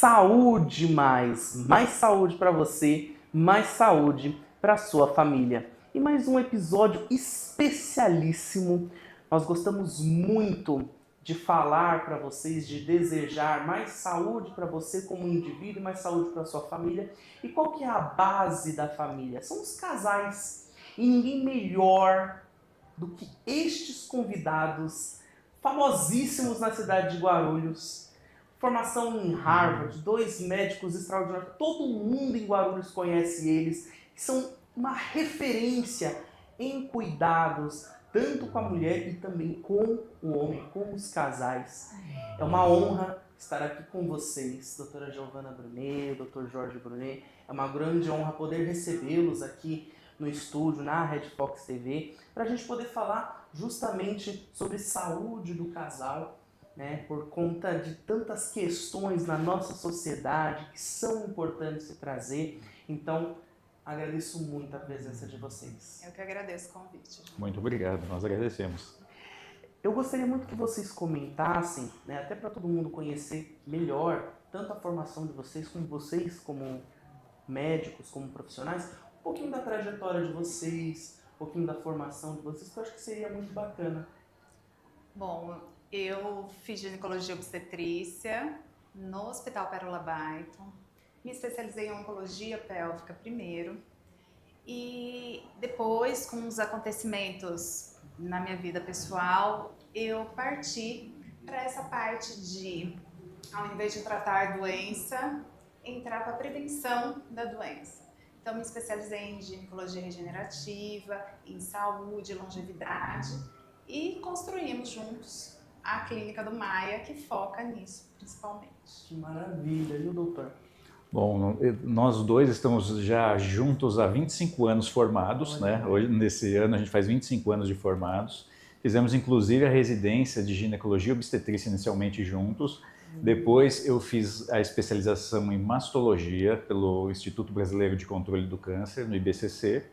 Saúde mais saúde para você, mais saúde para sua família. E mais um episódio especialíssimo. Nós gostamos muito de falar para vocês, de desejar mais saúde para você como indivíduo e mais saúde para sua família. E qual que é a base da família? São os casais. E ninguém melhor do que estes convidados famosíssimos na cidade de Guarulhos. Formação em Harvard, dois médicos extraordinários, todo mundo em Guarulhos conhece eles, que são uma referência em cuidados, tanto com a mulher e também com o homem, com os casais. É uma honra estar aqui com vocês, doutora Giovana Brunet, doutor Jorge Brunet. É uma grande honra poder recebê-los aqui no estúdio, na Red Fox TV, para a gente poder falar justamente sobre saúde do casal, né, por conta de tantas questões na nossa sociedade que são importantes de trazer. Então, agradeço muito a presença de vocês. Eu que agradeço o convite. Muito obrigado, nós agradecemos. Eu gostaria muito que vocês comentassem, né, até para todo mundo conhecer melhor, tanto a formação de vocês como médicos, como profissionais, um pouquinho da trajetória de vocês, um pouquinho da formação de vocês, que eu acho que seria muito bacana. Bom, eu fiz ginecologia e obstetrícia no Hospital Pérola Baiton, me especializei em oncologia pélvica primeiro e depois, com os acontecimentos na minha vida pessoal, eu parti para essa parte de, ao invés de tratar a doença, entrar para a prevenção da doença. Então, me especializei em ginecologia regenerativa, em saúde, longevidade e construímos juntos a Clínica do Maia, que foca nisso, principalmente. Que maravilha, e o doutor? Bom, nós dois estamos já juntos há 25 anos formados, né? Hoje, nesse ano, a gente faz 25 anos de formados. Fizemos, inclusive, a residência de ginecologia e obstetrícia inicialmente juntos. Depois eu fiz a especialização em mastologia pelo Instituto Brasileiro de Controle do Câncer, no IBCC.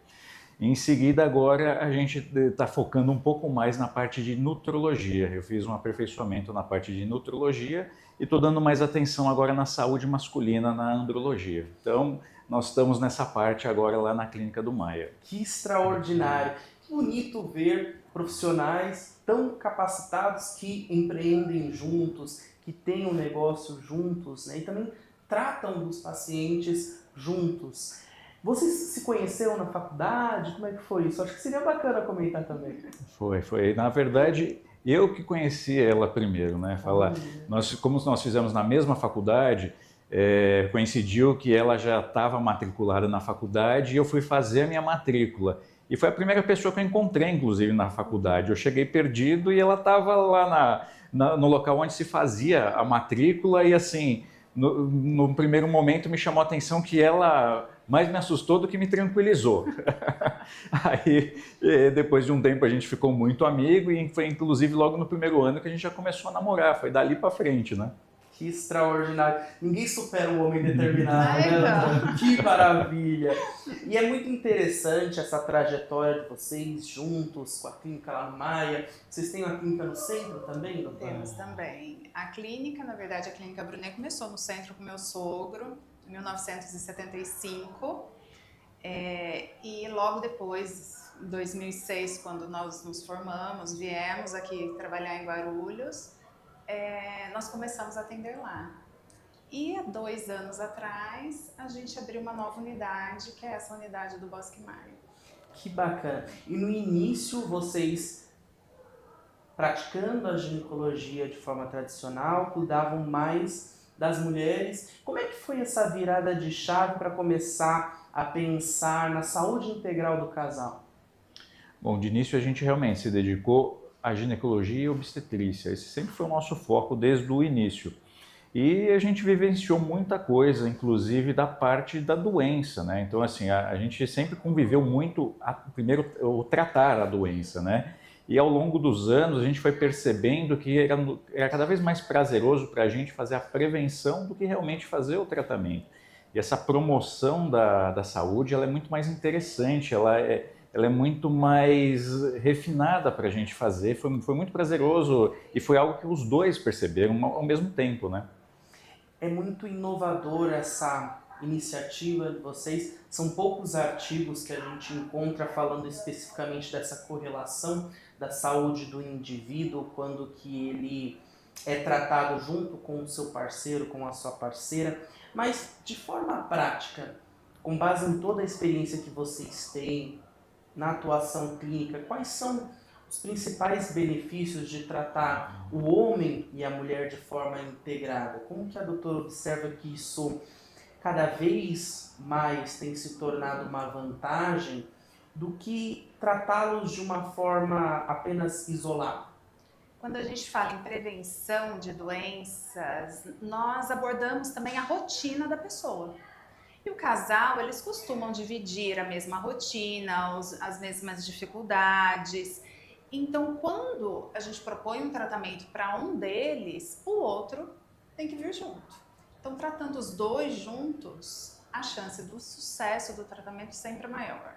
Em seguida, agora, a gente está focando um pouco mais na parte de nutrologia. Eu fiz um aperfeiçoamento na parte de nutrologia e estou dando mais atenção agora na saúde masculina, na andrologia. Então, nós estamos nessa parte agora lá na Clínica do Maia. Que extraordinário! Que bonito ver profissionais tão capacitados que empreendem juntos, que têm um negócio juntos, né? E também tratam dos pacientes juntos. Vocês se conheceram na faculdade? Como é que foi isso? Acho que seria bacana comentar também. Foi. Na verdade, eu que conheci ela primeiro, né? Como nós fizemos na mesma faculdade, coincidiu que ela já estava matriculada na faculdade e eu fui fazer a minha matrícula. E foi a primeira pessoa que eu encontrei, inclusive, na faculdade. Eu cheguei perdido e ela estava lá no local onde se fazia a matrícula e, assim, no primeiro momento me chamou a atenção que ela mais me assustou do que me tranquilizou. Aí, depois de um tempo, a gente ficou muito amigo e foi, inclusive, logo no primeiro ano que a gente já começou a namorar. Foi dali para frente, né? Que extraordinário. Ninguém supera um homem determinado, né? Que maravilha. E é muito interessante essa trajetória de vocês juntos com a clínica lá no Maia. Vocês têm uma clínica no centro também, doutora? Temos também. A clínica, na verdade, a Clínica Brunet começou no centro com meu sogro, em 1975. E logo depois, em 2006, quando nós nos formamos, viemos aqui trabalhar em Guarulhos, nós começamos a atender lá. E há 2 anos atrás, a gente abriu uma nova unidade, que é essa unidade do Bosque Maia. Que bacana. E no início, vocês, praticando a ginecologia de forma tradicional, cuidavam mais das mulheres. Como é que foi essa virada de chave para começar a pensar na saúde integral do casal? Bom, de início a gente realmente se dedicou à ginecologia e obstetrícia. Esse sempre foi o nosso foco desde o início. E a gente vivenciou muita coisa, inclusive da parte da doença, né? Então, assim, a gente sempre conviveu muito, primeiro, o tratar a doença, né? E ao longo dos anos a gente foi percebendo que era cada vez mais prazeroso para a gente fazer a prevenção do que realmente fazer o tratamento. E essa promoção da saúde, ela é muito mais interessante, ela é muito mais refinada para a gente fazer, foi muito prazeroso e foi algo que os dois perceberam ao mesmo tempo, né? É muito inovadora essa iniciativa de vocês. São poucos artigos que a gente encontra falando especificamente dessa correlação da saúde do indivíduo quando que ele é tratado junto com o seu parceiro, com a sua parceira. Mas de forma prática, com base em toda a experiência que vocês têm na atuação clínica, quais são os principais benefícios de tratar o homem e a mulher de forma integrada? Como que a doutora observa que isso cada vez mais tem se tornado uma vantagem do que tratá-los de uma forma apenas isolada? Quando a gente fala em prevenção de doenças, nós abordamos também a rotina da pessoa. E o casal, eles costumam dividir a mesma rotina, as mesmas dificuldades. Então, quando a gente propõe um tratamento para um deles, o outro tem que vir junto. Então, tratando os dois juntos, a chance do sucesso do tratamento sempre é maior.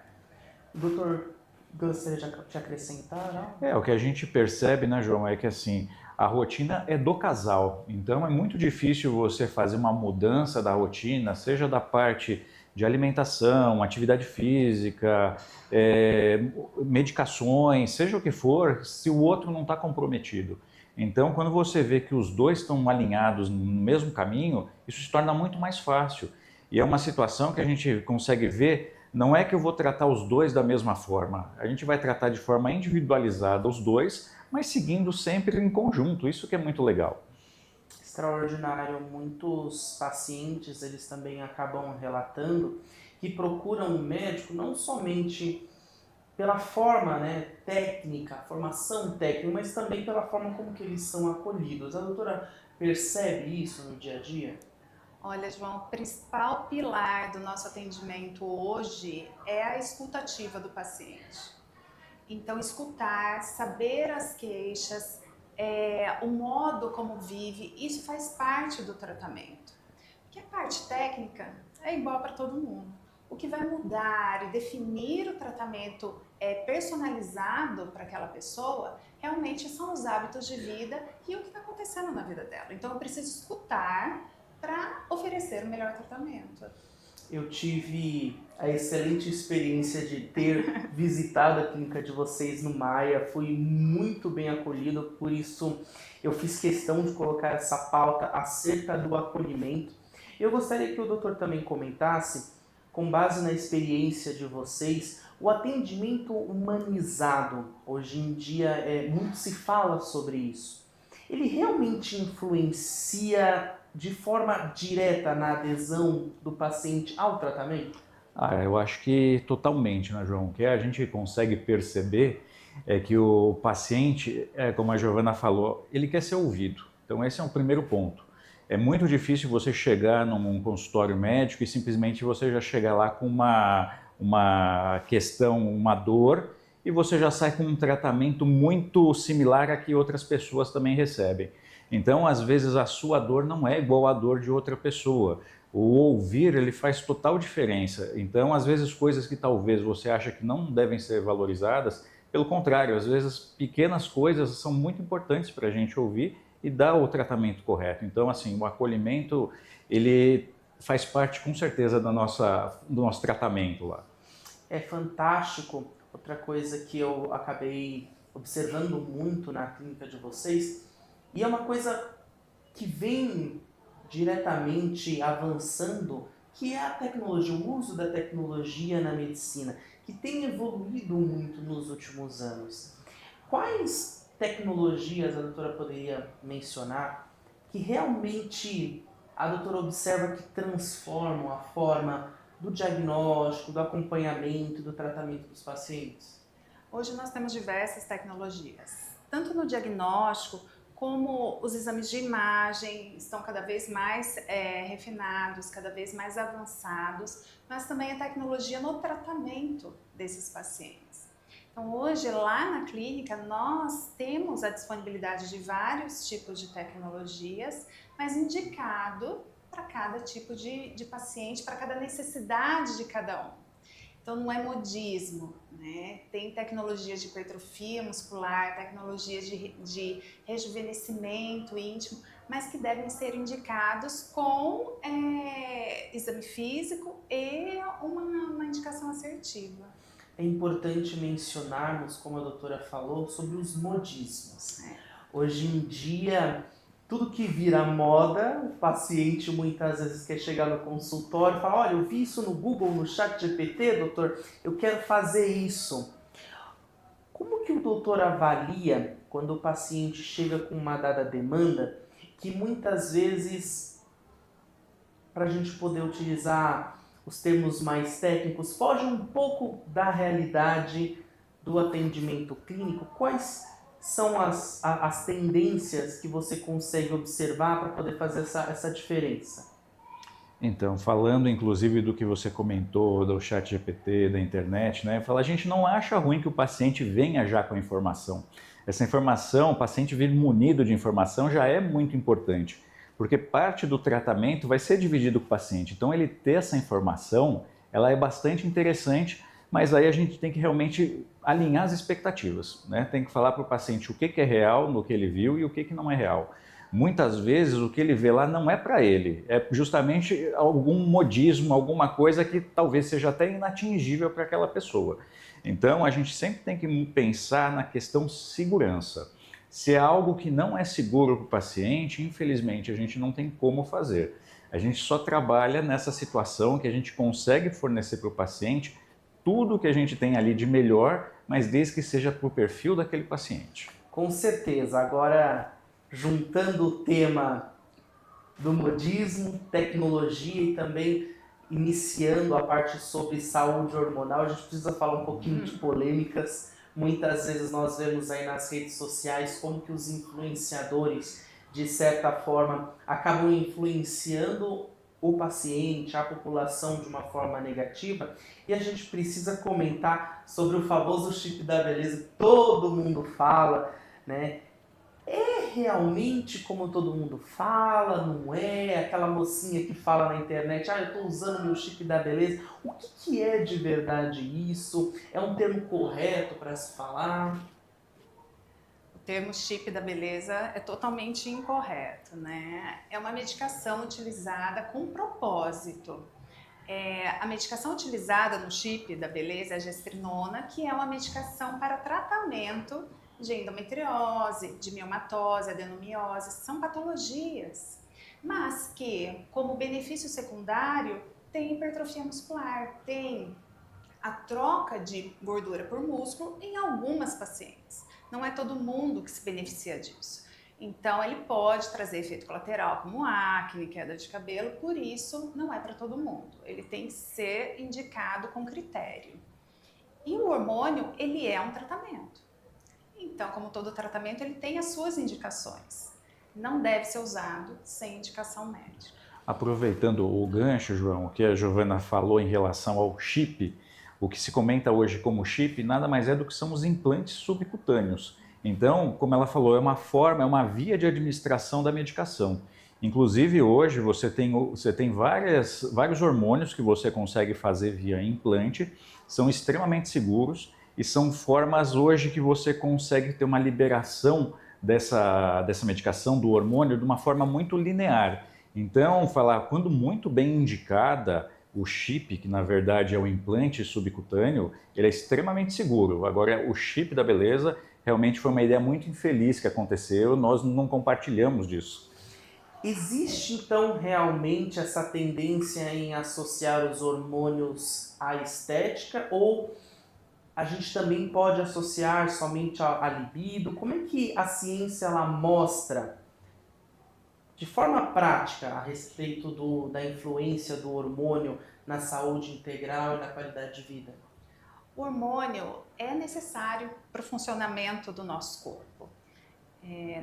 Doutor, gostaria de acrescentar? Não? O que a gente percebe, né, João, é que assim, a rotina é do casal. Então é muito difícil você fazer uma mudança da rotina, seja da parte de alimentação, atividade física, medicações, seja o que for, se o outro não está comprometido. Então, quando você vê que os dois estão alinhados no mesmo caminho, isso se torna muito mais fácil. E é uma situação que a gente consegue ver. Não é que eu vou tratar os dois da mesma forma, a gente vai tratar de forma individualizada os dois, mas seguindo sempre em conjunto, isso que é muito legal. Extraordinário. Muitos pacientes, eles também acabam relatando que procuram um médico não somente pela forma, né, técnica, formação técnica, mas também pela forma como que eles são acolhidos. A doutora percebe isso no dia a dia? Olha, João, o principal pilar do nosso atendimento hoje é a escuta ativa do paciente. Então, escutar, saber as queixas, o modo como vive, isso faz parte do tratamento. Porque a parte técnica é igual para todo mundo. O que vai mudar e definir o tratamento personalizado para aquela pessoa realmente são os hábitos de vida e o que está acontecendo na vida dela. Então, eu preciso escutar para oferecer o melhor tratamento. Eu tive a excelente experiência de ter visitado a clínica de vocês no Maia, fui muito bem acolhido, por isso eu fiz questão de colocar essa pauta acerca do acolhimento. Eu gostaria que o doutor também comentasse, com base na experiência de vocês, o atendimento humanizado. Hoje em dia muito se fala sobre isso. Ele realmente influencia de forma direta na adesão do paciente ao tratamento? Eu acho que totalmente, né, João? O que a gente consegue perceber é que o paciente, como a Giovana falou, ele quer ser ouvido. Então esse é um primeiro ponto. É muito difícil você chegar num consultório médico e simplesmente você já chegar lá com uma questão, uma dor, e você já sai com um tratamento muito similar a que outras pessoas também recebem. Então, às vezes, a sua dor não é igual à dor de outra pessoa. O ouvir, ele faz total diferença. Então, às vezes, coisas que talvez você acha que não devem ser valorizadas, pelo contrário, às vezes, pequenas coisas são muito importantes para a gente ouvir e dar o tratamento correto. Então, assim, o acolhimento, ele faz parte, com certeza, do nosso tratamento lá. É fantástico. Outra coisa que eu acabei observando muito na clínica de vocês, e é uma coisa que vem diretamente avançando, que é a tecnologia, o uso da tecnologia na medicina, que tem evoluído muito nos últimos anos. Quais tecnologias a doutora poderia mencionar que realmente a doutora observa que transformam a forma do diagnóstico, do acompanhamento e do tratamento dos pacientes? Hoje nós temos diversas tecnologias, tanto no diagnóstico, como os exames de imagem estão cada vez mais refinados, cada vez mais avançados, mas também a tecnologia no tratamento desses pacientes. Então hoje lá na clínica nós temos a disponibilidade de vários tipos de tecnologias, mas indicado para cada tipo de paciente, para cada necessidade de cada um. Então não é modismo, né? Tem tecnologia de hipertrofia muscular, tecnologia de rejuvenescimento íntimo, mas que devem ser indicados com exame físico e uma indicação assertiva. É importante mencionarmos, como a doutora falou, sobre os modismos. Hoje em dia, tudo que vira moda, o paciente muitas vezes quer chegar no consultório e falar: olha, eu vi isso no Google, no ChatGPT, doutor, eu quero fazer isso. Como que o doutor avalia quando o paciente chega com uma dada demanda, que muitas vezes, para a gente poder utilizar os termos mais técnicos, foge um pouco da realidade do atendimento clínico? Quais são as tendências que você consegue observar para poder fazer essa diferença? Então, falando inclusive do que você comentou, do chat GPT, da internet, né? A gente não acha ruim que o paciente venha já com a informação. Essa informação, o paciente vir munido de informação já é muito importante, porque parte do tratamento vai ser dividido com o paciente. Então, ele ter essa informação, ela é bastante interessante, mas aí a gente tem que realmente alinhar as expectativas, né? Tem que falar para o paciente o que é real no que ele viu e o que não é real. Muitas vezes o que ele vê lá não é para ele, é justamente algum modismo, alguma coisa que talvez seja até inatingível para aquela pessoa. Então a gente sempre tem que pensar na questão segurança. Se é algo que não é seguro para o paciente, infelizmente a gente não tem como fazer. A gente só trabalha nessa situação que a gente consegue fornecer para o paciente tudo que a gente tem ali de melhor, mas desde que seja para o perfil daquele paciente. Com certeza. Agora, juntando o tema do modismo, tecnologia e também iniciando a parte sobre saúde hormonal, a gente precisa falar um pouquinho de polêmicas. Muitas vezes nós vemos aí nas redes sociais como que os influenciadores, de certa forma, acabam influenciando o paciente, a população de uma forma negativa, e a gente precisa comentar sobre o famoso chip da beleza que todo mundo fala, né? É realmente como todo mundo fala, não é? Aquela mocinha que fala na internet: eu estou usando meu chip da beleza. O que é de verdade isso? É um termo correto para se falar? O termo chip da beleza é totalmente incorreto, né? É uma medicação utilizada com propósito. A medicação utilizada no chip da beleza é a gestrinona, que é uma medicação para tratamento de endometriose, de miomatose, adenomiose, são patologias, mas que, como benefício secundário, tem hipertrofia muscular, tem a troca de gordura por músculo em algumas pacientes. Não é todo mundo que se beneficia disso. Então, ele pode trazer efeito colateral como acne, queda de cabelo, por isso não é para todo mundo. Ele tem que ser indicado com critério. E o hormônio, ele é um tratamento. Então, como todo tratamento, ele tem as suas indicações. Não deve ser usado sem indicação médica. Aproveitando o gancho, João, o que a Giovana falou em relação ao chip, o que se comenta hoje como chip nada mais é do que são os implantes subcutâneos. Então, como ela falou, é uma forma, é uma via de administração da medicação. Inclusive, hoje você tem vários hormônios que você consegue fazer via implante, são extremamente seguros e são formas hoje que você consegue ter uma liberação dessa medicação, do hormônio, de uma forma muito linear. Então, quando muito bem indicada, o chip, que na verdade é o implante subcutâneo, ele é extremamente seguro. Agora, o chip da beleza realmente foi uma ideia muito infeliz que aconteceu, nós não compartilhamos disso. Existe então realmente essa tendência em associar os hormônios à estética, ou a gente também pode associar somente à libido? Como é que a ciência ela mostra de forma prática a respeito da influência do hormônio na saúde integral e na qualidade de vida? O hormônio é necessário para o funcionamento do nosso corpo.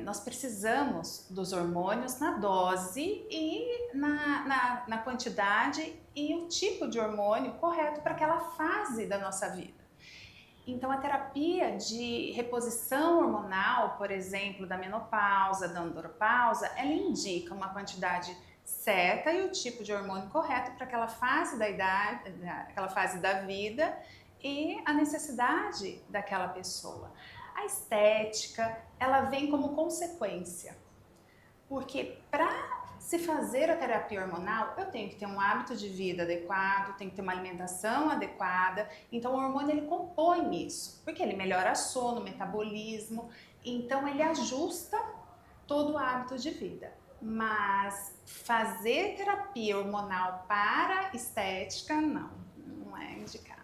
Nós precisamos dos hormônios na dose e na quantidade e o tipo de hormônio correto para aquela fase da nossa vida. Então, a terapia de reposição hormonal, por exemplo, da menopausa, da andropausa, ela indica uma quantidade certa e o tipo de hormônio correto para aquela fase da idade, aquela fase da vida e a necessidade daquela pessoa. A estética, ela vem como consequência. Porque para se fazer a terapia hormonal, eu tenho que ter um hábito de vida adequado, tenho que ter uma alimentação adequada. Então o hormônio ele compõe isso, porque ele melhora sono, metabolismo, então ele ajusta todo o hábito de vida. Mas fazer terapia hormonal para estética, não é indicado.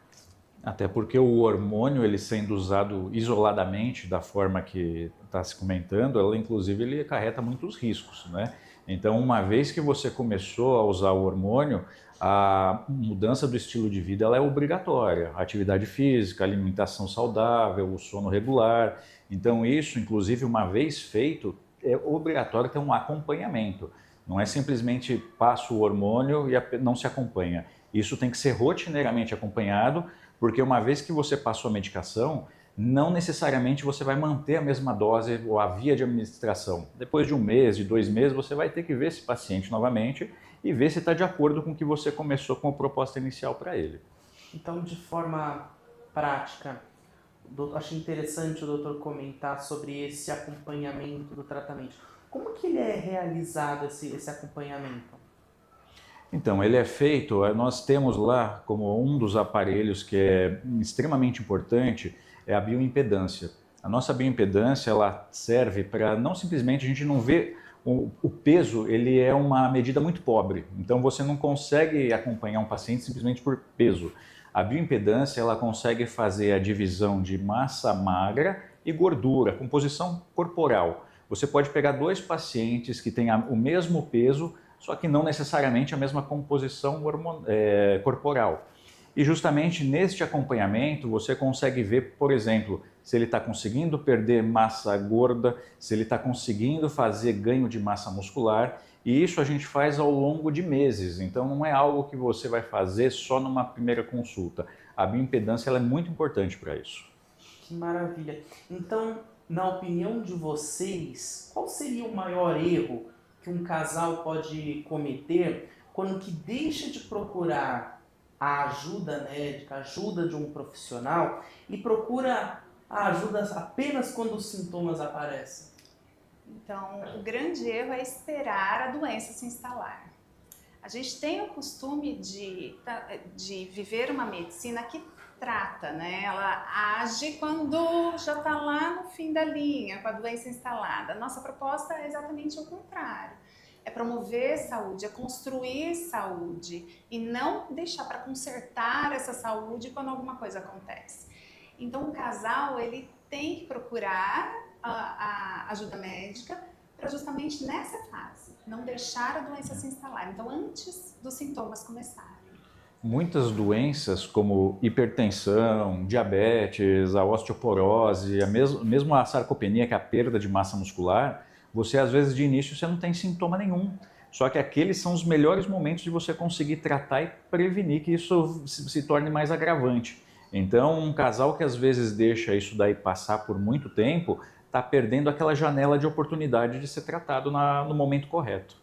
Até porque o hormônio, ele sendo usado isoladamente da forma que está se comentando, ela inclusive ele acarreta muitos riscos, né? Então, uma vez que você começou a usar o hormônio, a mudança do estilo de vida ela é obrigatória. A atividade física, alimentação saudável, o sono regular. Então, isso, inclusive, uma vez feito, é obrigatório ter um acompanhamento. Não é simplesmente passa o hormônio e não se acompanha. Isso tem que ser rotineiramente acompanhado, porque uma vez que você passou a medicação, não necessariamente você vai manter a mesma dose ou a via de administração. Depois de 1 mês, de 2 meses, você vai ter que ver esse paciente novamente e ver se está de acordo com o que você começou com a proposta inicial para ele. Então, de forma prática, achei interessante o doutor comentar sobre esse acompanhamento do tratamento. Como que ele é realizado, esse acompanhamento? Então, ele é feito, nós temos lá como um dos aparelhos que é extremamente importante, é a bioimpedância. A nossa bioimpedância, ela serve para não simplesmente, a gente não vê, o peso, ele é uma medida muito pobre, então você não consegue acompanhar um paciente simplesmente por peso. A bioimpedância, ela consegue fazer a divisão de massa magra e gordura, composição corporal. Você pode pegar 2 pacientes que têm o mesmo peso, só que não necessariamente a mesma composição corporal. E justamente neste acompanhamento você consegue ver, por exemplo, se ele está conseguindo perder massa gorda, se ele está conseguindo fazer ganho de massa muscular, e isso a gente faz ao longo de meses, então não é algo que você vai fazer só numa primeira consulta. A bioimpedância ela é muito importante para isso. Que maravilha! Então, na opinião de vocês, qual seria o maior erro que um casal pode cometer quando que deixa de procurar a ajuda médica, a ajuda de um profissional e procura a ajuda apenas quando os sintomas aparecem? Então, o grande erro é esperar a doença se instalar. A gente tem o costume de viver uma medicina que trata, né? Ela age quando já está lá no fim da linha, com a doença instalada. Nossa proposta é exatamente o contrário. É promover saúde, é construir saúde e não deixar para consertar essa saúde quando alguma coisa acontece. Então, o casal ele tem que procurar a ajuda médica para justamente nessa fase, não deixar a doença se instalar. Então, antes dos sintomas começarem. Muitas doenças como hipertensão, diabetes, a osteoporose, mesmo a sarcopenia, que é a perda de massa muscular, você às vezes de início você não tem sintoma nenhum. Só que aqueles são os melhores momentos de você conseguir tratar e prevenir que isso se torne mais agravante. Então, um casal que às vezes deixa isso daí passar por muito tempo, está perdendo aquela janela de oportunidade de ser tratado no momento correto.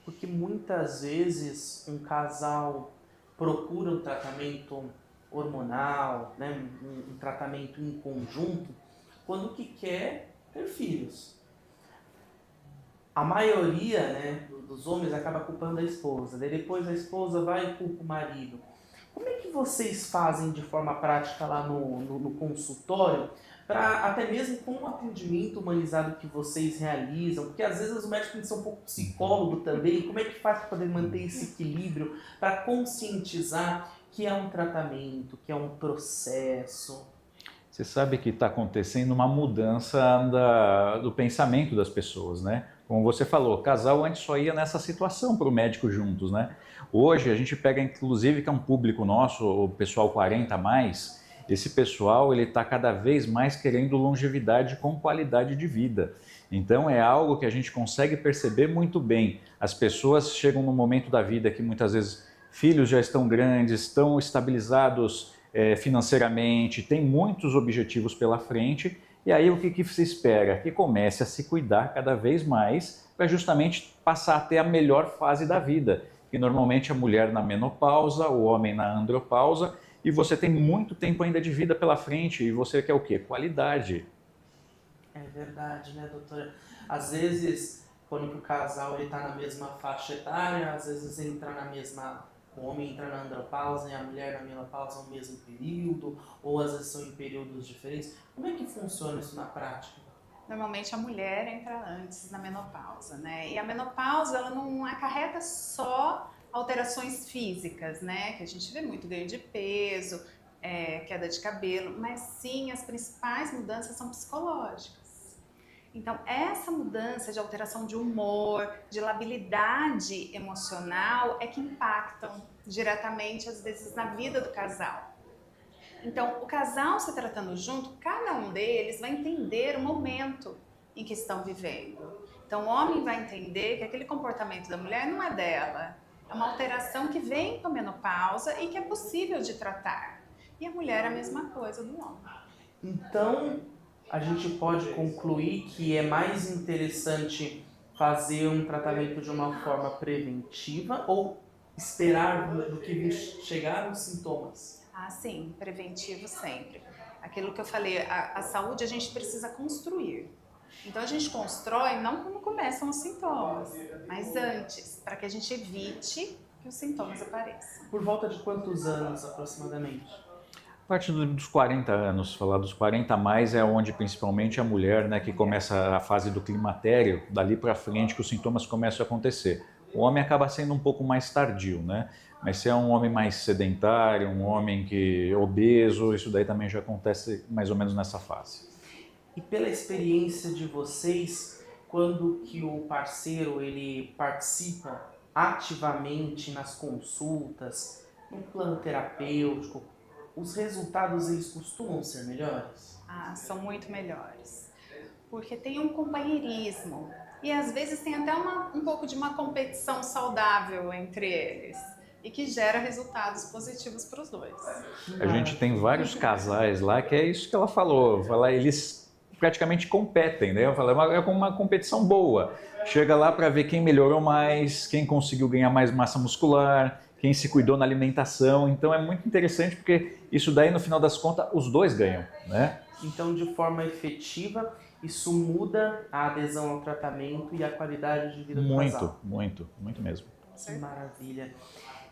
Porque muitas vezes um casal procura um tratamento hormonal, né, um tratamento em conjunto, quando que quer ter filhos. A maioria, né, dos homens acaba culpando a esposa, daí depois a esposa vai e culpa o marido. Como é que vocês fazem de forma prática lá no consultório, para até mesmo com o atendimento humanizado que vocês realizam, porque às vezes os médicos são um pouco psicólogo também, como é que faz para poder manter esse equilíbrio, para conscientizar que é um tratamento, que é um processo? Você sabe que está acontecendo uma mudança do pensamento das pessoas, né? Como você falou, casal antes só ia nessa situação para o médico juntos, né? Hoje a gente pega, inclusive, que é um público nosso, o pessoal 40 a mais, esse pessoal ele está cada vez mais querendo longevidade com qualidade de vida. Então é algo que a gente consegue perceber muito bem. As pessoas chegam num momento da vida que muitas vezes filhos já estão grandes, estão estabilizados financeiramente, têm muitos objetivos pela frente, e aí o que se espera? Que comece a se cuidar cada vez mais para justamente passar a ter a melhor fase da vida, que normalmente a mulher na menopausa, o homem na andropausa, e você tem muito tempo ainda de vida pela frente, e você quer o quê? Qualidade. É verdade, né, doutora? Às vezes quando que o casal está na mesma faixa etária, às vezes entra na mesma, o homem entra na andropausa e a mulher na menopausa no mesmo período, ou às vezes são em períodos diferentes. Como é que funciona isso na prática? Normalmente a mulher entra antes na menopausa, né? E a menopausa, ela não acarreta só alterações físicas, né? Que a gente vê muito ganho de peso, queda de cabelo, mas sim, as principais mudanças são psicológicas. Então, essa mudança de alteração de humor, de labilidade emocional é que impactam diretamente, às vezes, na vida do casal. Então, o casal se tratando junto, cada um deles vai entender o momento em que estão vivendo. Então, o homem vai entender que aquele comportamento da mulher não é dela, é uma alteração que vem com a menopausa e que é possível de tratar. E a mulher é a mesma coisa do homem. Então, a gente pode concluir que é mais interessante fazer um tratamento de uma forma preventiva ou esperar do que chegar os sintomas? Ah, sim, preventivo sempre. Aquilo que eu falei, a saúde a gente precisa construir. Então a gente constrói não quando começam os sintomas, mas antes, para que a gente evite que os sintomas apareçam. Por volta de quantos anos aproximadamente? A partir dos 40 anos, falar dos 40 a mais é onde principalmente a mulher, né, que começa a fase do climatério, dali para frente que os sintomas começam a acontecer. O homem acaba sendo um pouco mais tardio, né? Mas se é um homem mais sedentário, um homem que obeso, isso daí também já acontece mais ou menos nessa fase. E pela experiência de vocês, quando que o parceiro ele participa ativamente nas consultas, no plano terapêutico, os resultados eles costumam ser melhores? Ah, são muito melhores. Porque tem um companheirismo. E às vezes tem até um pouco de uma competição saudável entre eles. E que gera resultados positivos para os dois. A gente tem vários casais lá que é isso que ela falou. Eles praticamente competem, né? É uma competição boa. Chega lá para ver quem melhorou mais, quem conseguiu ganhar mais massa muscular, quem se cuidou na alimentação. Então é muito interessante porque isso daí, no final das contas, os dois ganham, né? Então, de forma efetiva, isso muda a adesão ao tratamento e a qualidade de vida do casal. Muito mesmo. Que maravilha.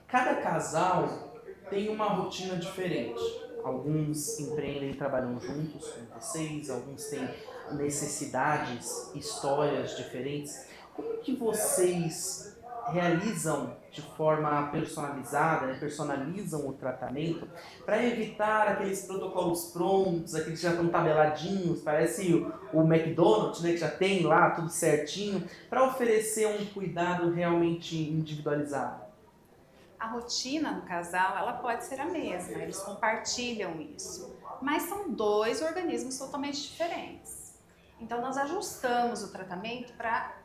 Cada casal tem uma rotina diferente. Alguns empreendem e trabalham juntos com vocês, alguns têm necessidades, histórias diferentes. Como que vocês realizam de forma personalizada, né? Personalizam o tratamento para evitar aqueles protocolos prontos, aqueles que já estão tabeladinhos, parece o McDonald's, né, que já tem lá tudo certinho, para oferecer um cuidado realmente individualizado? A rotina do casal, ela pode ser a mesma, eles compartilham isso, mas são dois organismos totalmente diferentes. Então nós ajustamos o tratamento para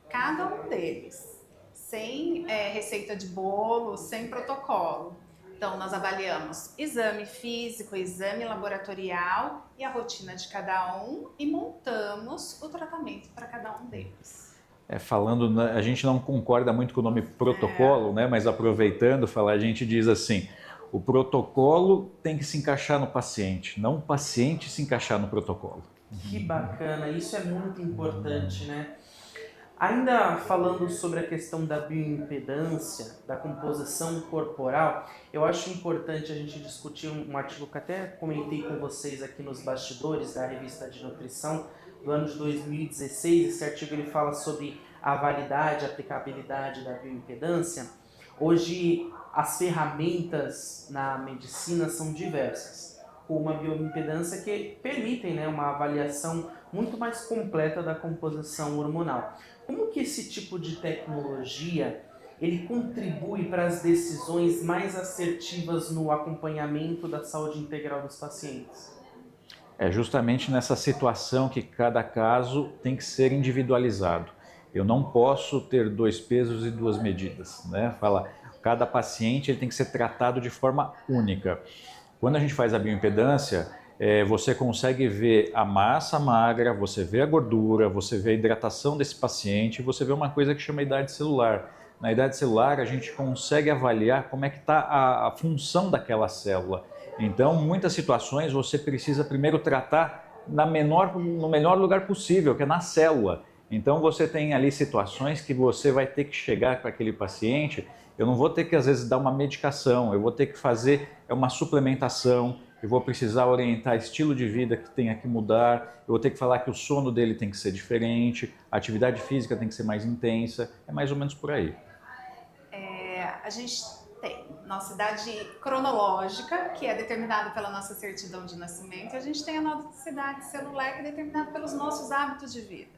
cada um deles, sem receita de bolo, sem protocolo. Então nós avaliamos exame físico, exame laboratorial e a rotina de cada um e montamos o tratamento para cada um deles. A gente não concorda muito com o nome protocolo, né? Mas aproveitando, a gente diz assim, o protocolo tem que se encaixar no paciente, não o paciente se encaixar no protocolo. Que bacana, isso é muito importante, né? Ainda falando sobre a questão da bioimpedância, da composição corporal, eu acho importante a gente discutir um artigo que até comentei com vocês aqui nos bastidores da revista de nutrição, do ano de 2016, esse artigo ele fala sobre a validade, a aplicabilidade da bioimpedância. Hoje as ferramentas na medicina são diversas, com uma bioimpedância que permitem, né, uma avaliação muito mais completa da composição hormonal. Como que esse tipo de tecnologia ele contribui para as decisões mais assertivas no acompanhamento da saúde integral dos pacientes? É justamente nessa situação que cada caso tem que ser individualizado. Eu não posso ter dois pesos e duas medidas, né? Cada paciente ele tem que ser tratado de forma única. Quando a gente faz a bioimpedância, você consegue ver a massa magra, você vê a gordura, você vê a hidratação desse paciente, você vê uma coisa que chama idade celular. Na idade celular, a gente consegue avaliar como é que está a função daquela célula. Então, muitas situações você precisa primeiro tratar no melhor lugar possível, que é na célula. Então você tem ali situações que você vai ter que chegar para aquele paciente, eu não vou ter que às vezes dar uma medicação, eu vou ter que fazer uma suplementação, eu vou precisar orientar estilo de vida que tenha que mudar, eu vou ter que falar que o sono dele tem que ser diferente, a atividade física tem que ser mais intensa, é mais ou menos por aí. A gente tem nossa idade cronológica, que é determinada pela nossa certidão de nascimento, e a gente tem a nossa idade celular, que é determinada pelos nossos hábitos de vida.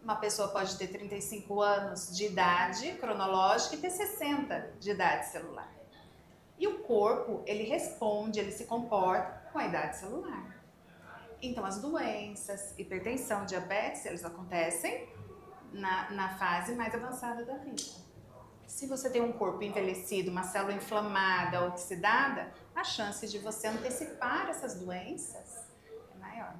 Uma pessoa pode ter 35 anos de idade cronológica e ter 60 de idade celular. E o corpo, ele responde, ele se comporta com a idade celular. Então, as doenças, hipertensão, diabetes, eles acontecem na fase mais avançada da vida. Se você tem um corpo envelhecido, uma célula inflamada, oxidada, a chance de você antecipar essas doenças é maior.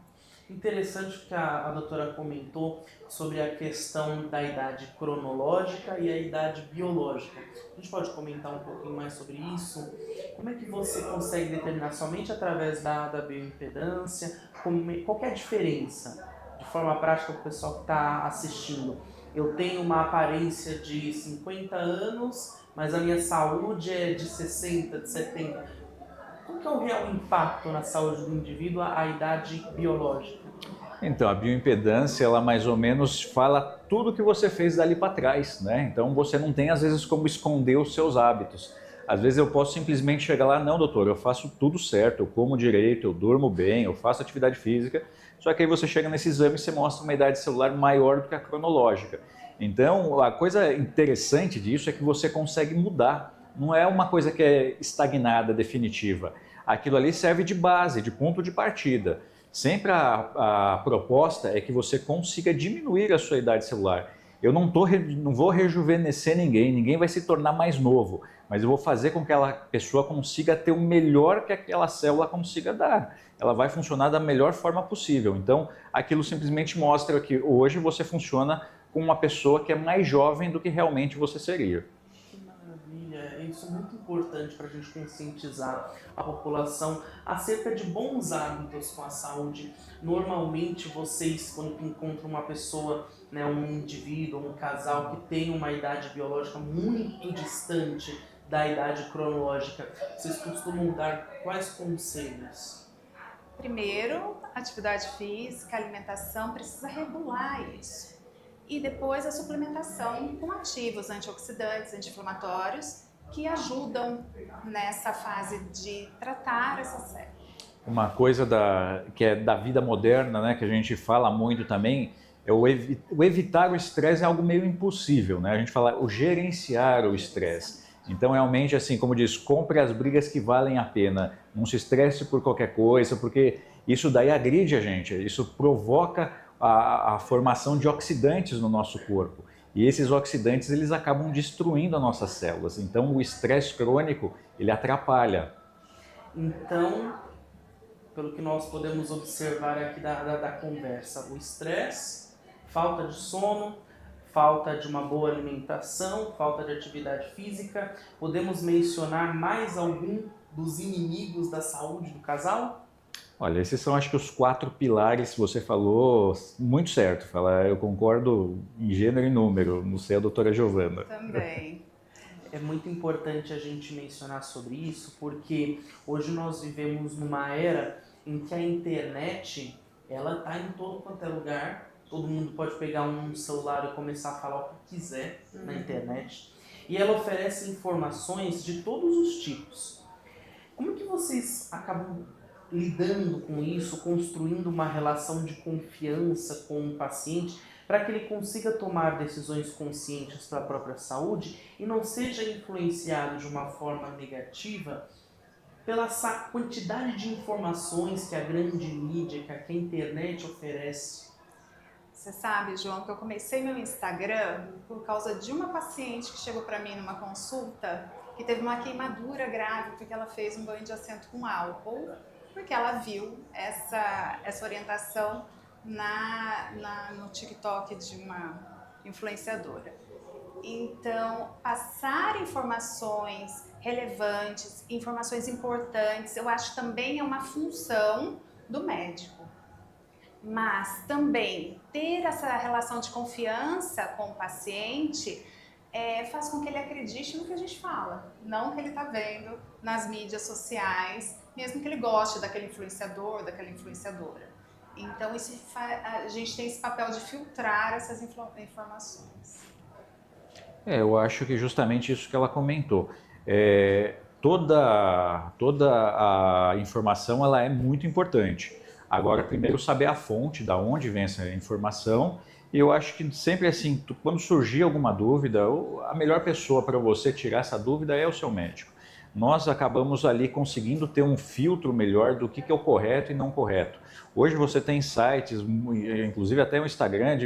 Interessante que a doutora comentou sobre a questão da idade cronológica e a idade biológica. A gente pode comentar um pouquinho mais sobre isso? Como é que você consegue determinar somente através da bioimpedância? Qual que é a diferença, de forma prática, para o pessoal que está assistindo? Eu tenho uma aparência de 50 anos, mas a minha saúde é de 60, de 70. Qual que é o real impacto na saúde do indivíduo a idade biológica? Então, a bioimpedância, ela mais ou menos fala tudo que você fez dali para trás, né? Então, você não tem, às vezes, como esconder os seus hábitos. Às vezes eu posso simplesmente chegar lá, não, doutor, eu faço tudo certo, eu como direito, eu durmo bem, eu faço atividade física, só que aí você chega nesse exame e você mostra uma idade celular maior do que a cronológica. Então, a coisa interessante disso é que você consegue mudar, não é uma coisa que é estagnada, definitiva. Aquilo ali serve de base, de ponto de partida. Sempre a proposta é que você consiga diminuir a sua idade celular. Eu não vou rejuvenescer ninguém vai se tornar mais novo, mas eu vou fazer com que aquela pessoa consiga ter o melhor que aquela célula consiga dar. Ela vai funcionar da melhor forma possível. Então, aquilo simplesmente mostra que hoje você funciona com uma pessoa que é mais jovem do que realmente você seria. Que maravilha! Isso é muito importante para a gente conscientizar a população acerca de bons hábitos com a saúde. Normalmente vocês, quando encontram uma pessoa, né, um indivíduo, um casal que tem uma idade biológica muito distante da idade cronológica, vocês costumam dar quais conselhos? Primeiro, atividade física, alimentação, precisa regular isso. E depois a suplementação com ativos antioxidantes, anti-inflamatórios, que ajudam nessa fase de tratar essa célula. Uma coisa que é da vida moderna, né, que a gente fala muito também, é o evitar o estresse é algo meio impossível, né? A gente fala o gerenciar o estresse. Então, realmente, assim, como diz, compre as brigas que valem a pena. Não se estresse por qualquer coisa, porque isso daí agride a gente. Isso provoca a formação de oxidantes no nosso corpo. E esses oxidantes, eles acabam destruindo as nossas células. Então, o estresse crônico, ele atrapalha. Então, pelo que nós podemos observar aqui da conversa, o estresse, falta de sono, falta de uma boa alimentação, falta de atividade física. Podemos mencionar mais algum dos inimigos da saúde do casal? Olha, esses são, acho que, os 4 pilares que você falou muito certo. Eu concordo em gênero e número, não sei a doutora Giovana. Também. É muito importante a gente mencionar sobre isso, porque hoje nós vivemos numa era em que a internet, ela está em todo quanto é lugar. Todo mundo pode pegar um celular e começar a falar o que quiser na internet. E ela oferece informações de todos os tipos. Como é que vocês acabam lidando com isso, construindo uma relação de confiança com o paciente, para que ele consiga tomar decisões conscientes para a própria saúde e não seja influenciado de uma forma negativa pela essa quantidade de informações que a grande mídia, que a internet oferece? Você sabe, João, que eu comecei meu Instagram por causa de uma paciente que chegou para mim numa consulta que teve uma queimadura grave porque ela fez um banho de assento com álcool, porque ela viu essa orientação no TikTok de uma influenciadora. Então, passar informações relevantes, informações importantes, eu acho que também é uma função do médico. mas também ter essa relação de confiança com o paciente faz com que ele acredite no que a gente fala, não o que ele está vendo nas mídias sociais, mesmo que ele goste daquele influenciador, daquela influenciadora. Então a gente tem esse papel de filtrar essas informações. Eu acho que justamente isso que ela comentou. Toda a informação ela é muito importante. Agora, primeiro saber a fonte, da onde vem essa informação. E eu acho que sempre assim, quando surgir alguma dúvida, a melhor pessoa para você tirar essa dúvida é o seu médico. Nós acabamos ali conseguindo ter um filtro melhor do que é o correto e não correto. Hoje você tem sites, inclusive até o Instagram,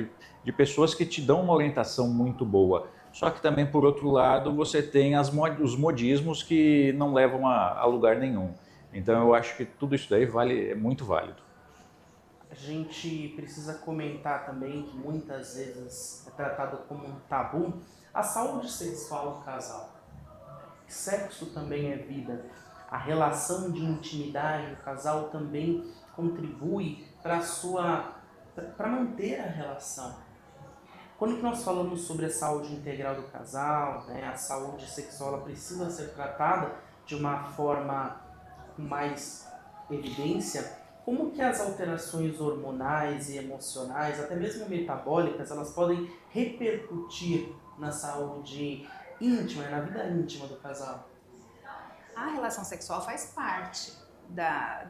de pessoas que te dão uma orientação muito boa. Só que também, por outro lado, você tem os modismos que não levam a lugar nenhum. Então eu acho que tudo isso daí é muito válido. A gente precisa comentar também que muitas vezes é tratado como um tabu a saúde sexual do casal. Sexo também é vida. A relação de intimidade do casal também contribui para manter a relação. Quando que nós falamos sobre a saúde integral do casal, né, a saúde sexual ela precisa ser tratada de uma forma com mais evidência, como que as alterações hormonais e emocionais, até mesmo metabólicas, elas podem repercutir na saúde íntima, na vida íntima do casal? A relação sexual faz parte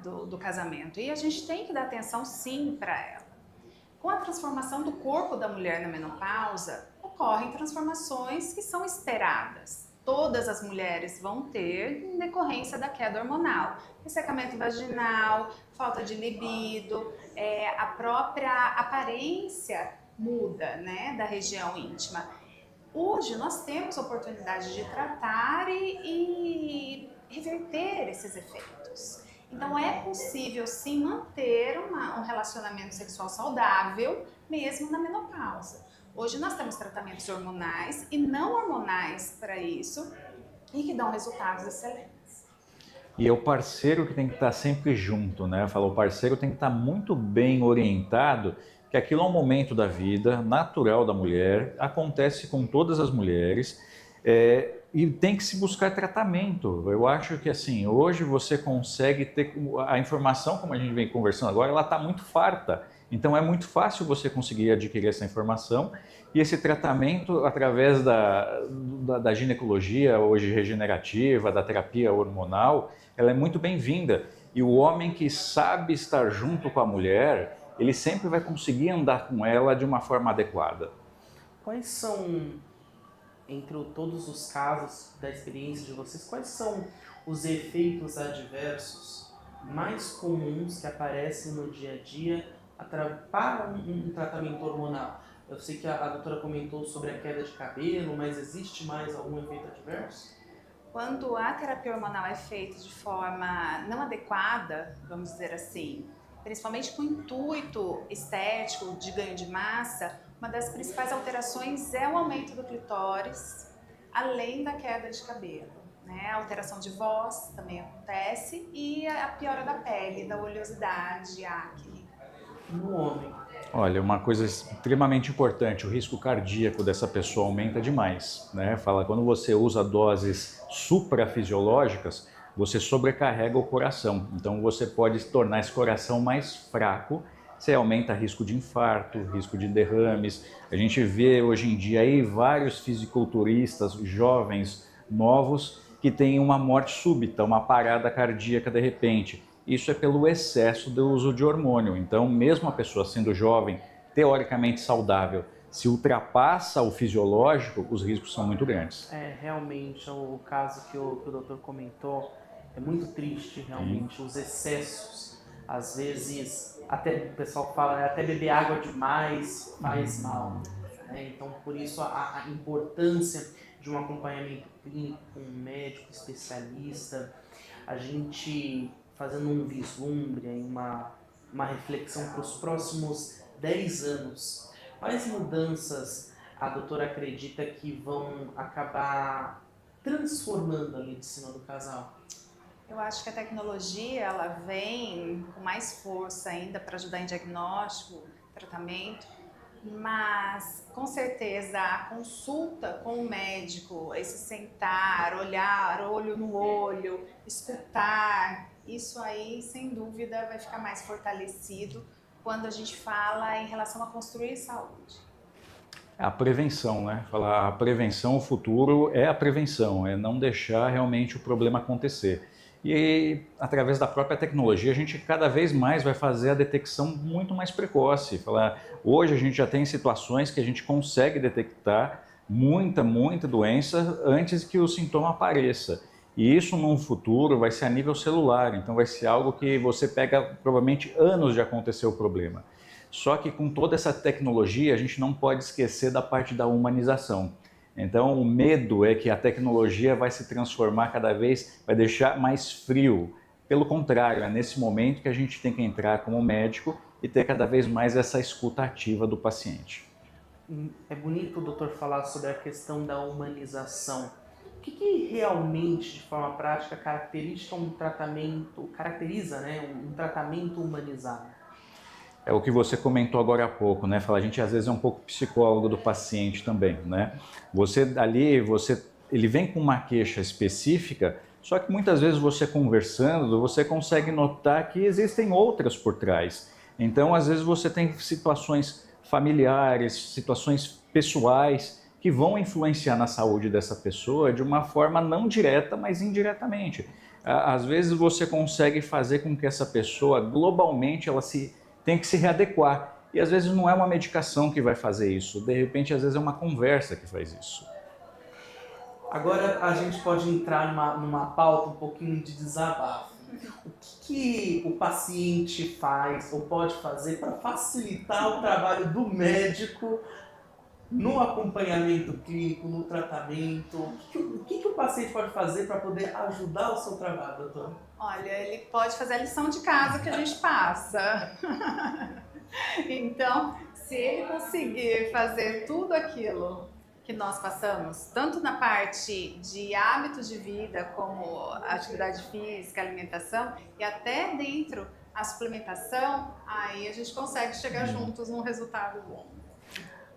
do casamento e a gente tem que dar atenção sim para ela. Com a transformação do corpo da mulher na menopausa, ocorrem transformações que são esperadas. Todas as mulheres vão ter em decorrência da queda hormonal. Ressecamento vaginal, falta de libido, a própria aparência muda, né, da região íntima. Hoje nós temos a oportunidade de tratar e reverter esses efeitos. Então é possível sim manter um relacionamento sexual saudável mesmo na menopausa. Hoje nós temos tratamentos hormonais e não hormonais para isso e que dão resultados excelentes. E é o parceiro que tem que estar sempre junto, né? O parceiro tem que estar muito bem orientado, que aquilo é um momento da vida natural da mulher, acontece com todas as mulheres, e tem que se buscar tratamento. Eu acho que assim, hoje você consegue ter a informação, como a gente vem conversando agora, ela está muito farta. Então é muito fácil você conseguir adquirir essa informação e esse tratamento através da ginecologia hoje regenerativa, da terapia hormonal, ela é muito bem-vinda. E o homem que sabe estar junto com a mulher, ele sempre vai conseguir andar com ela de uma forma adequada. Quais são, entre todos os casos da experiência de vocês, quais são os efeitos adversos mais comuns que aparecem no dia a dia para um tratamento hormonal? Eu sei que a doutora comentou sobre a queda de cabelo, mas existe mais algum efeito adverso? Quando a terapia hormonal é feita de forma não adequada, vamos dizer assim, principalmente com intuito estético, de ganho de massa, uma das principais alterações é o aumento do clitóris, além da queda de cabelo. Né? A alteração de voz também acontece e a piora da pele, da oleosidade, acne. No homem. Olha, uma coisa extremamente importante, o risco cardíaco dessa pessoa aumenta demais, né? Fala, quando você usa doses suprafisiológicas, você sobrecarrega o coração. Então você pode tornar esse coração mais fraco, você aumenta risco de infarto, risco de derrames. A gente vê hoje em dia aí vários fisiculturistas jovens, novos, que têm uma morte súbita, uma parada cardíaca de repente. Isso é pelo excesso do uso de hormônio. Então, mesmo a pessoa sendo jovem, teoricamente saudável, se ultrapassa o fisiológico, os riscos são muito grandes. Realmente, o caso que o doutor comentou é muito triste, realmente, os excessos. Às vezes, até o pessoal fala, até beber água demais faz mal. Né? Então, por isso, a importância de um acompanhamento clínico com um médico especialista, a gente fazendo um vislumbre, uma reflexão para os próximos 10 anos. Quais mudanças a doutora acredita que vão acabar transformando a medicina do casal? Eu acho que a tecnologia ela vem com mais força ainda para ajudar em diagnóstico, tratamento, mas com certeza a consulta com o médico, esse sentar, olhar olho no olho, escutar, isso aí sem dúvida vai ficar mais fortalecido quando a gente fala em relação a construir saúde. A prevenção, né? Falar a prevenção, o futuro é a prevenção, é não deixar realmente o problema acontecer. E através da própria tecnologia, a gente cada vez mais vai fazer a detecção muito mais precoce. Falar, hoje a gente já tem situações que a gente consegue detectar muita doença antes que o sintoma apareça. E isso no futuro vai ser a nível celular, então vai ser algo que você pega provavelmente anos de acontecer o problema. Só que com toda essa tecnologia, a gente não pode esquecer da parte da humanização. Então, o medo é que a tecnologia vai se transformar cada vez, vai deixar mais frio. Pelo contrário, é nesse momento que a gente tem que entrar como médico e ter cada vez mais essa escuta ativa do paciente. É bonito o doutor falar sobre a questão da humanização. O que realmente, de forma prática, caracteriza, né, um tratamento humanizado? É o que você comentou agora há pouco, né? Fala, a gente às vezes é um pouco psicólogo do paciente também, né? Ele vem com uma queixa específica, só que muitas vezes você conversando, você consegue notar que existem outras por trás. Então, às vezes você tem situações familiares, situações pessoais que vão influenciar na saúde dessa pessoa de uma forma não direta, mas indiretamente. Às vezes você consegue fazer com que essa pessoa, globalmente, ela tem que se readequar. E às vezes não é uma medicação que vai fazer isso, de repente às vezes é uma conversa que faz isso. Agora a gente pode entrar numa pauta um pouquinho de desabafo. O que o paciente faz ou pode fazer para facilitar o trabalho do médico no acompanhamento clínico, no tratamento? O que o paciente pode fazer para poder ajudar o seu trabalho, doutor? Olha, ele pode fazer a lição de casa que a gente passa. Então, se ele conseguir fazer tudo aquilo que nós passamos, tanto na parte de hábitos de vida, como atividade física, alimentação, e até dentro a suplementação, aí a gente consegue chegar juntos num resultado bom.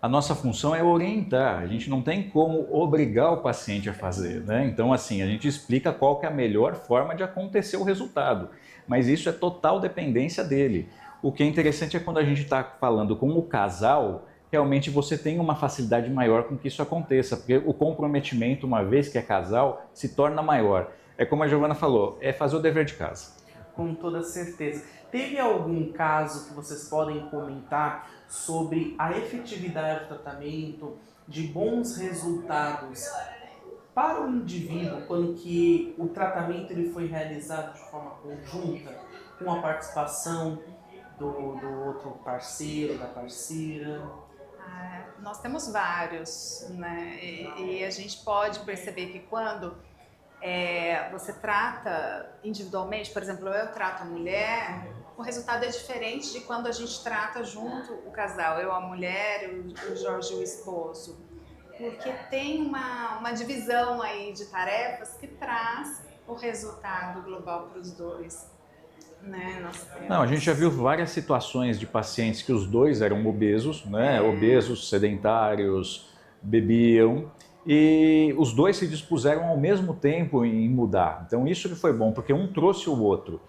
A nossa função é orientar, a gente não tem como obrigar o paciente a fazer, né? Então, assim, a gente explica qual que é a melhor forma de acontecer o resultado, mas isso é total dependência dele. O que é interessante é quando a gente está falando com o casal, realmente você tem uma facilidade maior com que isso aconteça, porque o comprometimento, uma vez que é casal, se torna maior. É como a Giovana falou, é fazer o dever de casa. Com toda certeza. Teve algum caso que vocês podem comentar sobre a efetividade do tratamento, de bons resultados para o indivíduo quando que o tratamento ele foi realizado de forma conjunta, com a participação do outro parceiro, da parceira? Nós temos vários, né? E a gente pode perceber que quando você trata individualmente, por exemplo, eu trato a mulher, o resultado é diferente de quando a gente trata junto o casal, eu a mulher, o Jorge o esposo, porque tem uma divisão aí de tarefas que traz o resultado global para os dois. Né? Não, a gente já viu várias situações de pacientes que os dois eram obesos, né? Obesos, sedentários, bebiam, e os dois se dispuseram ao mesmo tempo em mudar. Então isso que foi bom, porque um trouxe o outro.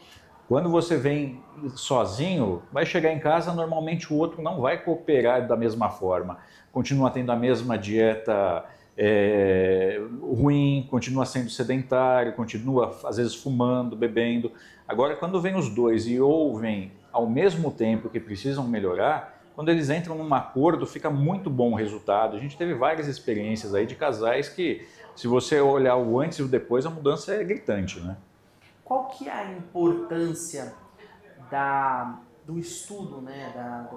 Quando você vem sozinho, vai chegar em casa, normalmente o outro não vai cooperar da mesma forma. Continua tendo a mesma dieta ruim, continua sendo sedentário, continua às vezes fumando, bebendo. Agora, quando vem os dois e ouvem ao mesmo tempo que precisam melhorar, quando eles entram num acordo, fica muito bom o resultado. A gente teve várias experiências aí de casais que, se você olhar o antes e o depois, a mudança é gritante, né? Qual que é a importância do estudo, né,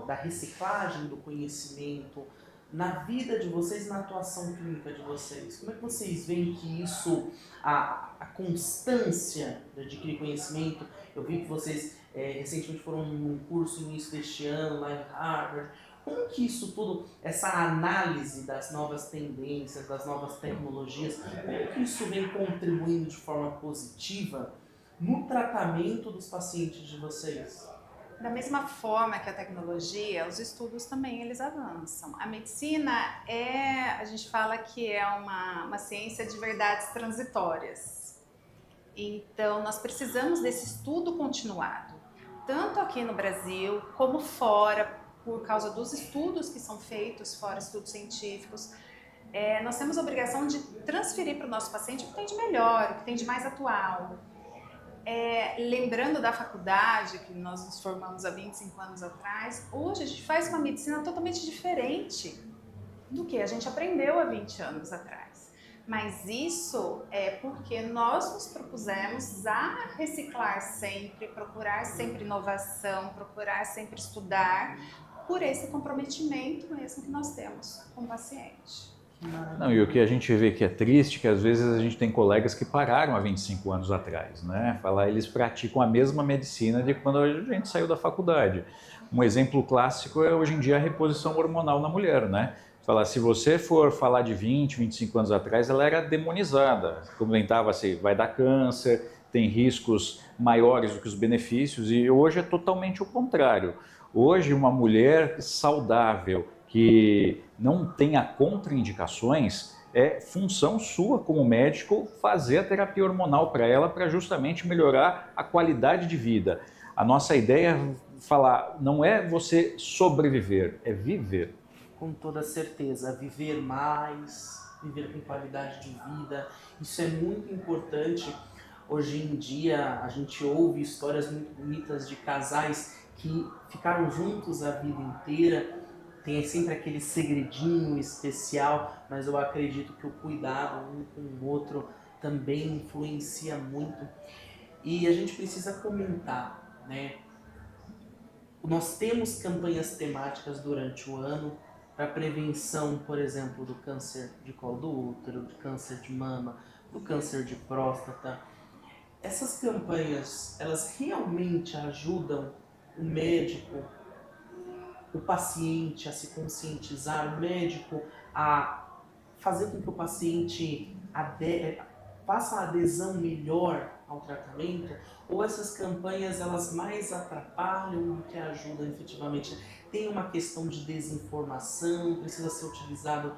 da reciclagem do conhecimento na vida de vocês, na atuação clínica de vocês? Como é que vocês veem que isso, a constância de adquirir conhecimento? Eu vi que vocês recentemente foram num curso no início deste ano lá em Harvard. Como que isso tudo, essa análise das novas tendências, das novas tecnologias, como que isso vem contribuindo de forma positiva no tratamento dos pacientes de vocês? Da mesma forma que a tecnologia, os estudos também eles avançam. A medicina a gente fala que é uma ciência de verdades transitórias. Então, nós precisamos desse estudo continuado, tanto aqui no Brasil como fora, por causa dos estudos que são feitos fora, estudos científicos. Nós temos a obrigação de transferir para o nosso paciente o que tem de melhor, o que tem de mais atual. Lembrando da faculdade, que nós nos formamos há 25 anos atrás, hoje a gente faz uma medicina totalmente diferente do que a gente aprendeu há 20 anos atrás. Mas isso é porque nós nos propusemos a reciclar sempre, procurar sempre inovação, procurar sempre estudar, por esse comprometimento mesmo que nós temos com o paciente. Não, e o que a gente vê que é triste, que às vezes a gente tem colegas que pararam há 25 anos atrás, né? Falar, eles praticam a mesma medicina de quando a gente saiu da faculdade. Um exemplo clássico é hoje em dia a reposição hormonal na mulher, né? Falar, se você for falar de 20, 25 anos atrás, ela era demonizada. Comentava-se, vai dar câncer, tem riscos maiores do que os benefícios, e hoje é totalmente o contrário. Hoje, uma mulher saudável, que não tenha contraindicações, é função sua como médico fazer a terapia hormonal para ela, para justamente melhorar a qualidade de vida. A nossa ideia é falar, não é você sobreviver, é viver. Com toda certeza, viver mais, viver com qualidade de vida, isso é muito importante. Hoje em dia a gente ouve histórias muito bonitas de casais que ficaram juntos a vida inteira, tem sempre aquele segredinho especial, mas eu acredito que o cuidado um com o outro também influencia muito. E a gente precisa comentar, né? Nós temos campanhas temáticas durante o ano para prevenção, por exemplo, do câncer de colo do útero, do câncer de mama, do câncer de próstata. Essas campanhas, elas realmente ajudam o médico, o paciente a se conscientizar, o médico a fazer com que o paciente faça uma adesão melhor ao tratamento, ou essas campanhas elas mais atrapalham do que ajudam efetivamente? Tem uma questão de desinformação, precisa ser utilizado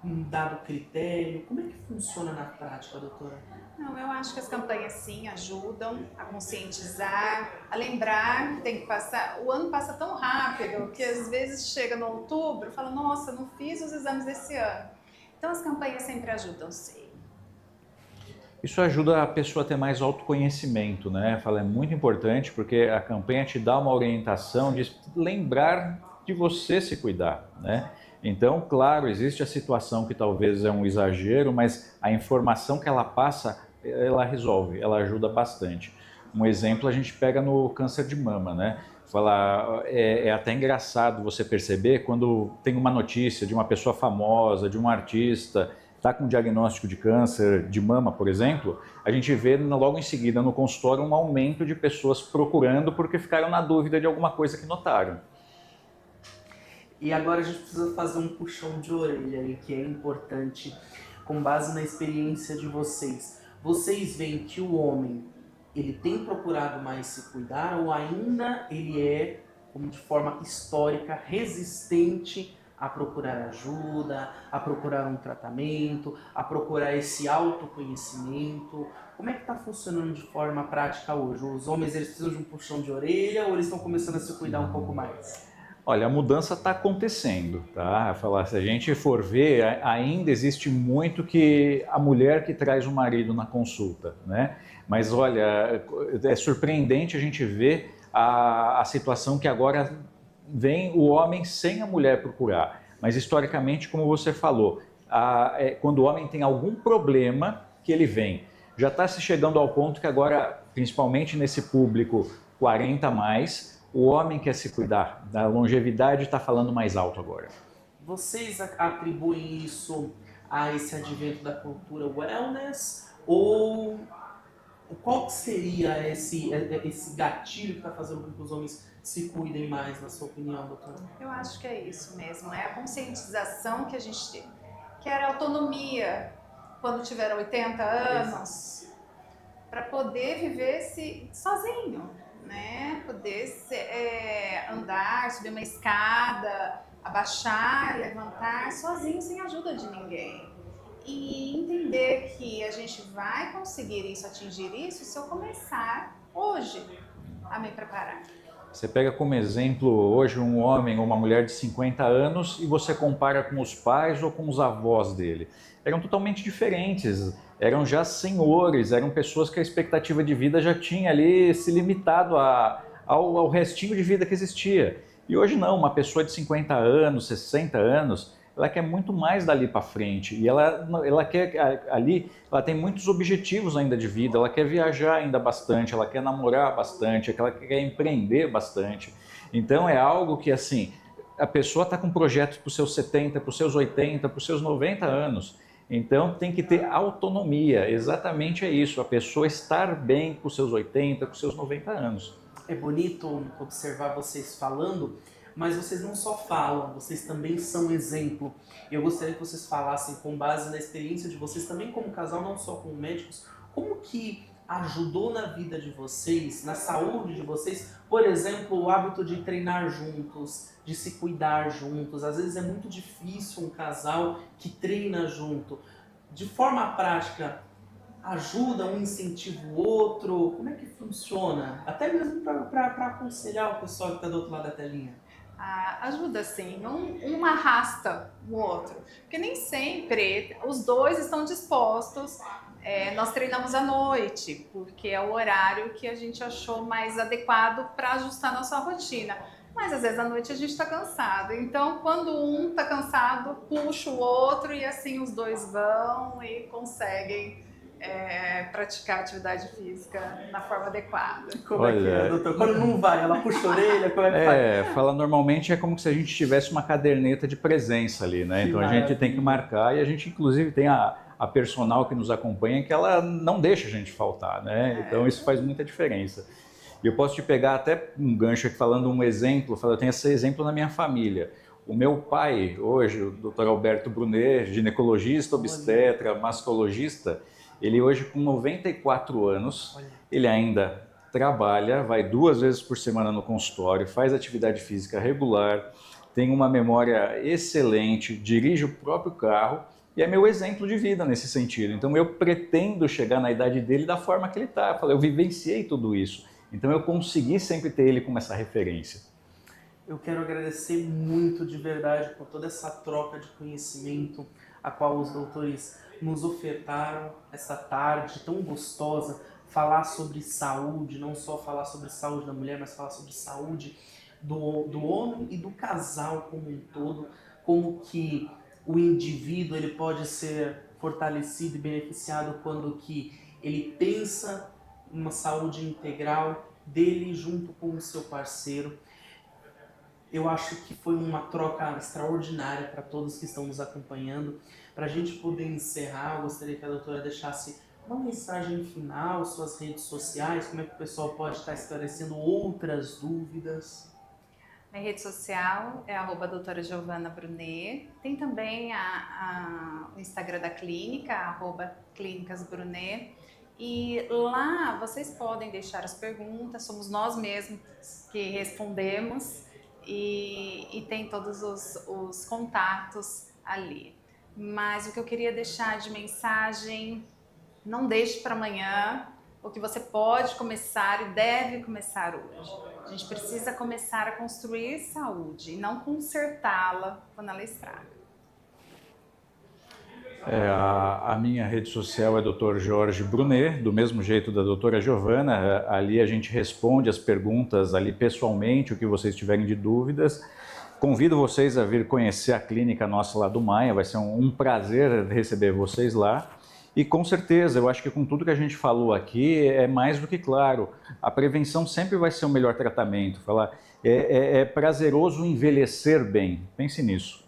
um dado critério. Como é que funciona na prática, doutora? Não, eu acho que as campanhas sim ajudam a conscientizar, a lembrar que tem que passar. O ano passa tão rápido que às vezes chega no outubro e fala, nossa, não fiz os exames desse ano. Então as campanhas sempre ajudam, sim. Isso ajuda a pessoa a ter mais autoconhecimento, né? Fala, é muito importante porque a campanha te dá uma orientação de lembrar de você se cuidar, né? Então, claro, existe a situação que talvez é um exagero, mas a informação que ela passa, ela resolve, ela ajuda bastante. Um exemplo a gente pega no câncer de mama, né? Fala, é até engraçado você perceber quando tem uma notícia de uma pessoa famosa, de um artista, está com diagnóstico de câncer de mama, por exemplo, a gente vê logo em seguida no consultório um aumento de pessoas procurando porque ficaram na dúvida de alguma coisa que notaram. E agora a gente precisa fazer um puxão de orelha aí, que é importante, com base na experiência de vocês. Vocês veem que o homem, ele tem procurado mais se cuidar, ou ainda ele é, como de forma histórica, resistente a procurar ajuda, a procurar um tratamento, a procurar esse autoconhecimento? Como é que está funcionando de forma prática hoje? Os homens, eles precisam de um puxão de orelha ou eles estão começando a se cuidar um pouco mais? Olha, a mudança está acontecendo, tá? Falar, se a gente for ver, ainda existe muito que a mulher que traz o marido na consulta, né? Mas olha, é surpreendente a gente ver a situação que agora vem o homem sem a mulher procurar. Mas historicamente, como você falou, quando o homem tem algum problema que ele vem, já está se chegando ao ponto que agora, principalmente nesse público 40 a mais, o homem quer se cuidar, da longevidade está falando mais alto agora. Vocês atribuem isso a esse advento da cultura wellness? Ou qual seria esse gatilho que está fazendo com que os homens se cuidem mais, na sua opinião, doutora? Eu acho que é isso mesmo, é a conscientização que a gente quer autonomia quando tiver 80 anos, para poder viver sozinho, né? Poder andar, subir uma escada, abaixar, levantar sozinho, sem ajuda de ninguém. E entender que a gente vai conseguir isso, atingir isso, se eu começar hoje a me preparar. Você pega como exemplo hoje um homem ou uma mulher de 50 anos e você compara com os pais ou com os avós dele. Eram totalmente diferentes, eram já senhores, eram pessoas que a expectativa de vida já tinha ali se limitado ao restinho de vida que existia. E hoje não, uma pessoa de 50 anos, 60 anos, ela quer muito mais dali para frente e ela quer ali, ela tem muitos objetivos ainda de vida, ela quer viajar ainda bastante, ela quer namorar bastante, ela quer empreender bastante. Então é algo que assim, a pessoa está com projetos para os seus 70, para os seus 80, para os seus 90 anos. Então tem que ter autonomia, exatamente é isso, a pessoa estar bem com os seus 80, com os seus 90 anos. É bonito observar vocês falando, mas vocês não só falam, vocês também são exemplo. Eu gostaria que vocês falassem, com base na experiência de vocês, também como casal, não só como médicos, como que ajudou na vida de vocês, na saúde de vocês, por exemplo, o hábito de treinar juntos, de se cuidar juntos. Às vezes é muito difícil um casal que treina junto. De forma prática, ajuda, um incentiva o outro? Como é que funciona? Até mesmo para aconselhar o pessoal que está do outro lado da telinha. Ajuda sim, um arrasta o outro, porque nem sempre os dois estão dispostos. Nós treinamos à noite, porque é o horário que a gente achou mais adequado para ajustar nossa rotina. Mas às vezes à noite a gente está cansado, então quando um está cansado, puxa o outro e assim os dois vão e conseguem praticar atividade física na forma adequada. Como é que é, doutor? Quando não vai, ela puxa a orelha, como é que faz? Fala normalmente é como se a gente tivesse uma caderneta de presença ali, né? Então a gente tem que marcar e a gente inclusive tem a personal que nos acompanha que ela não deixa a gente faltar, né? Então isso faz muita diferença. E eu posso te pegar até um gancho aqui falando um exemplo, eu tenho esse exemplo na minha família. O meu pai, hoje, o Dr. Alberto Brunet, ginecologista, obstetra, mastologista, ele hoje com 94 anos, ele ainda trabalha, vai 2 vezes por semana no consultório, faz atividade física regular, tem uma memória excelente, dirige o próprio carro e é meu exemplo de vida nesse sentido. Então eu pretendo chegar na idade dele da forma que ele está. Eu vivenciei tudo isso. Então eu consegui sempre ter ele como essa referência. Eu quero agradecer muito de verdade por toda essa troca de conhecimento a qual os doutores nos ofertaram essa tarde tão gostosa, falar sobre saúde, não só falar sobre saúde da mulher, mas falar sobre saúde do homem e do casal como um todo, como que o indivíduo ele pode ser fortalecido e beneficiado quando que ele pensa uma saúde integral dele junto com o seu parceiro. Eu acho que foi uma troca extraordinária para todos que estão nos acompanhando. Para a gente poder encerrar, eu gostaria que a doutora deixasse uma mensagem final, suas redes sociais, como é que o pessoal pode estar esclarecendo outras dúvidas. Minha rede social é @doutora Giovana Brunet. Tem também o Instagram da clínica, @clínicasbrunet. E lá vocês podem deixar as perguntas, somos nós mesmos que respondemos e tem todos os contatos ali. Mas o que eu queria deixar de mensagem, não deixe para amanhã o que você pode começar e deve começar hoje. A gente precisa começar a construir saúde e não consertá-la quando ela estraga. A minha rede social é Dr. Jorge Brunet, do mesmo jeito da doutora Giovana. Ali a gente responde as perguntas ali pessoalmente, o que vocês tiverem de dúvidas. Convido vocês a vir conhecer a clínica nossa lá do Maia, vai ser um prazer receber vocês lá. E com certeza, eu acho que com tudo que a gente falou aqui, é mais do que claro, a prevenção sempre vai ser o melhor tratamento. É prazeroso envelhecer bem, pense nisso.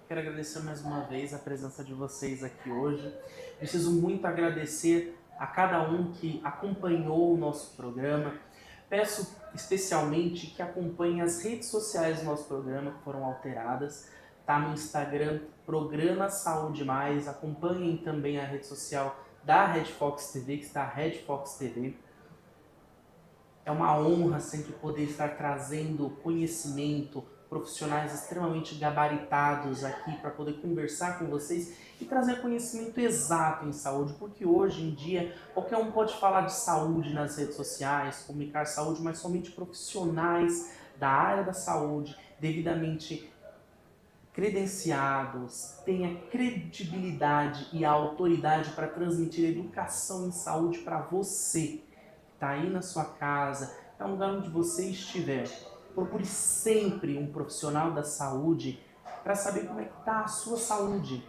Quero agradecer mais uma vez a presença de vocês aqui hoje. Preciso muito agradecer a cada um que acompanhou o nosso programa. Peço especialmente que acompanhem as redes sociais do nosso programa, que foram alteradas. Está no Instagram, Programa Saúde Mais. Acompanhem também a rede social da Red Fox TV, que está a Red Fox TV. É uma honra sempre poder estar trazendo conhecimento, profissionais extremamente gabaritados aqui para poder conversar com vocês e trazer conhecimento exato em saúde, porque hoje em dia qualquer um pode falar de saúde nas redes sociais, comunicar saúde, mas somente profissionais da área da saúde, devidamente credenciados, têm a credibilidade e a autoridade para transmitir educação em saúde para você. Está aí na sua casa, está no lugar onde você estiver. Procure sempre um profissional da saúde para saber como é que está a sua saúde.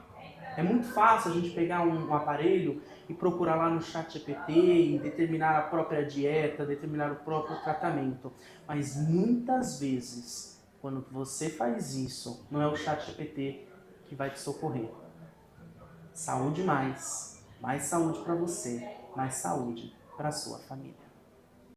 É muito fácil a gente pegar um aparelho e procurar lá no ChatGPT e determinar a própria dieta, determinar o próprio tratamento. Mas muitas vezes, quando você faz isso, não é o ChatGPT que vai te socorrer. Saúde mais saúde para você, mais saúde para a sua família.